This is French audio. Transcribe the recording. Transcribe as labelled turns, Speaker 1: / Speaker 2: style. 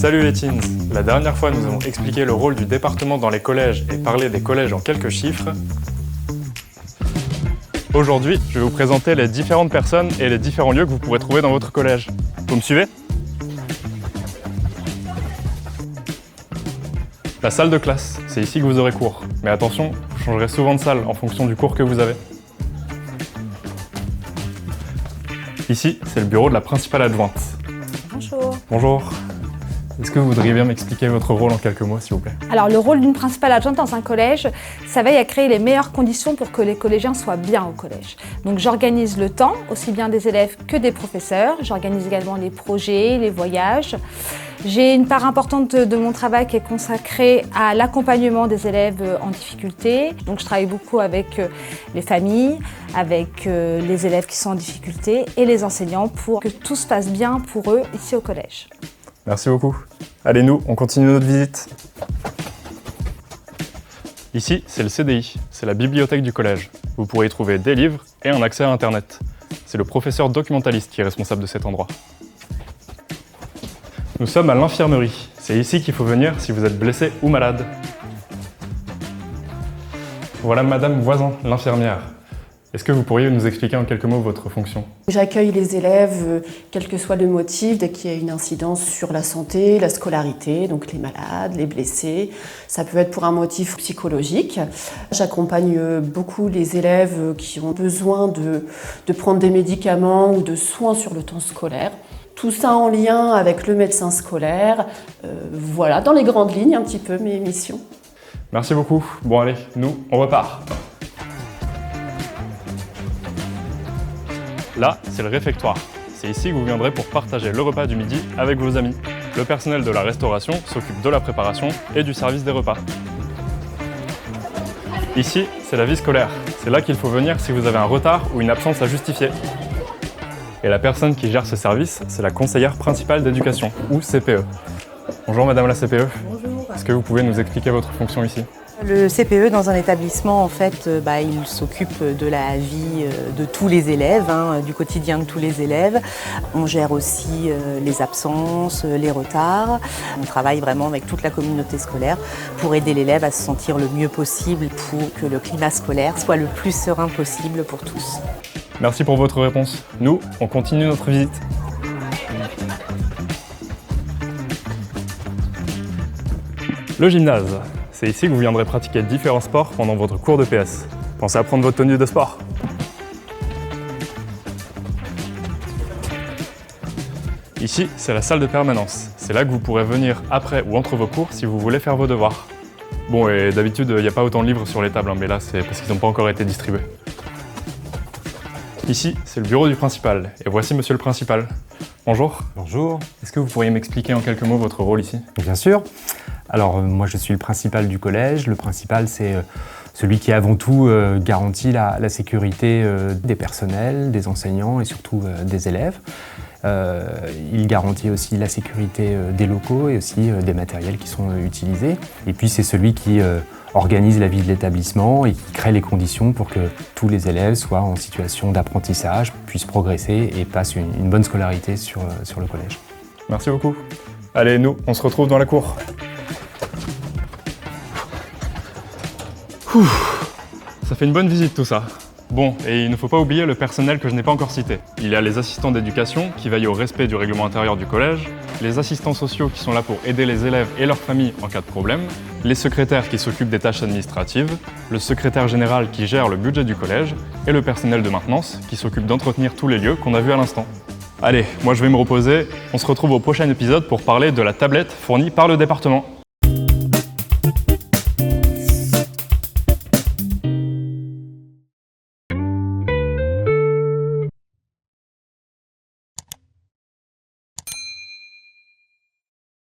Speaker 1: Salut les teens! La dernière fois, nous avons expliqué le rôle du département dans les collèges et parlé des collèges en quelques chiffres. Aujourd'hui, je vais vous présenter les différentes personnes et les différents lieux que vous pourrez trouver dans votre collège. Vous me suivez? La salle de classe, c'est ici que vous aurez cours. Mais attention, vous changerez souvent de salle en fonction du cours que vous avez. Ici, c'est le bureau de la principale adjointe.
Speaker 2: Bonjour.
Speaker 1: Bonjour. Est-ce que vous voudriez bien m'expliquer votre rôle en quelques mots, s'il vous plaît?
Speaker 2: Alors, le rôle d'une principale adjointe dans un collège, ça veille à créer les meilleures conditions pour que les collégiens soient bien au collège. Donc, j'organise le temps, aussi bien des élèves que des professeurs. J'organise également les projets, les voyages. J'ai une part importante de mon travail qui est consacrée à l'accompagnement des élèves en difficulté. Donc, je travaille beaucoup avec les familles, avec les élèves qui sont en difficulté et les enseignants pour que tout se passe bien pour eux ici au collège.
Speaker 1: Merci beaucoup. Allez, nous, on continue notre visite. Ici, c'est le CDI, c'est la bibliothèque du collège. Vous pourrez y trouver des livres et un accès à Internet. C'est le professeur documentaliste qui est responsable de cet endroit. Nous sommes à l'infirmerie. C'est ici qu'il faut venir si vous êtes blessé ou malade. Voilà Madame Voisin, l'infirmière. Est-ce que vous pourriez nous expliquer en quelques mots votre fonction?
Speaker 3: J'accueille les élèves, quel que soit le motif, dès qu'il y a une incidence sur la santé, la scolarité, donc les malades, les blessés. Ça peut être pour un motif psychologique. J'accompagne beaucoup les élèves qui ont besoin de prendre des médicaments ou de soins sur le temps scolaire. Tout ça en lien avec le médecin scolaire. Voilà, dans les grandes lignes, un petit peu mes missions.
Speaker 1: Merci beaucoup. Bon allez, nous, on repart. Là, c'est le réfectoire. C'est ici que vous viendrez pour partager le repas du midi avec vos amis. Le personnel de la restauration s'occupe de la préparation et du service des repas. Ici, c'est la vie scolaire. C'est là qu'il faut venir si vous avez un retard ou une absence à justifier. Et la personne qui gère ce service, c'est la conseillère principale d'éducation, ou CPE. Bonjour Madame la CPE.
Speaker 4: Bonjour.
Speaker 1: Est-ce que vous pouvez nous expliquer votre fonction ici?
Speaker 4: Le CPE dans un établissement, en fait, il s'occupe de la vie de tous les élèves, du quotidien de tous les élèves. On gère aussi les absences, les retards. On travaille vraiment avec toute la communauté scolaire pour aider l'élève à se sentir le mieux possible pour que le climat scolaire soit le plus serein possible pour tous.
Speaker 1: Merci pour votre réponse. Nous, on continue notre visite. Le gymnase. C'est ici que vous viendrez pratiquer différents sports pendant votre cours de PS. Pensez à prendre votre tenue de sport. Ici, c'est la salle de permanence. C'est là que vous pourrez venir après ou entre vos cours si vous voulez faire vos devoirs. Bon, et d'habitude, il n'y a pas autant de livres sur les tables, mais là, c'est parce qu'ils n'ont pas encore été distribués. Ici, c'est le bureau du principal. Et voici monsieur le principal. Bonjour.
Speaker 5: Bonjour.
Speaker 1: Est-ce que vous pourriez m'expliquer en quelques mots votre rôle ici?
Speaker 5: Bien sûr. Alors, moi, je suis le principal du collège. Le principal, c'est celui qui, avant tout, garantit la sécurité des personnels, des enseignants et surtout des élèves. Il garantit aussi la sécurité des locaux et aussi des matériels qui sont utilisés. Et puis, c'est celui qui organise la vie de l'établissement et qui crée les conditions pour que tous les élèves soient en situation d'apprentissage, puissent progresser et passent une bonne scolarité sur le collège.
Speaker 1: Merci beaucoup. Allez, nous, on se retrouve dans la cour. Ça fait une bonne visite tout ça. Bon, et il ne faut pas oublier le personnel que je n'ai pas encore cité. Il y a les assistants d'éducation qui veillent au respect du règlement intérieur du collège, les assistants sociaux qui sont là pour aider les élèves et leurs familles en cas de problème, les secrétaires qui s'occupent des tâches administratives, le secrétaire général qui gère le budget du collège et le personnel de maintenance qui s'occupe d'entretenir tous les lieux qu'on a vus à l'instant. Allez, moi je vais me reposer, on se retrouve au prochain épisode pour parler de la tablette fournie par le département.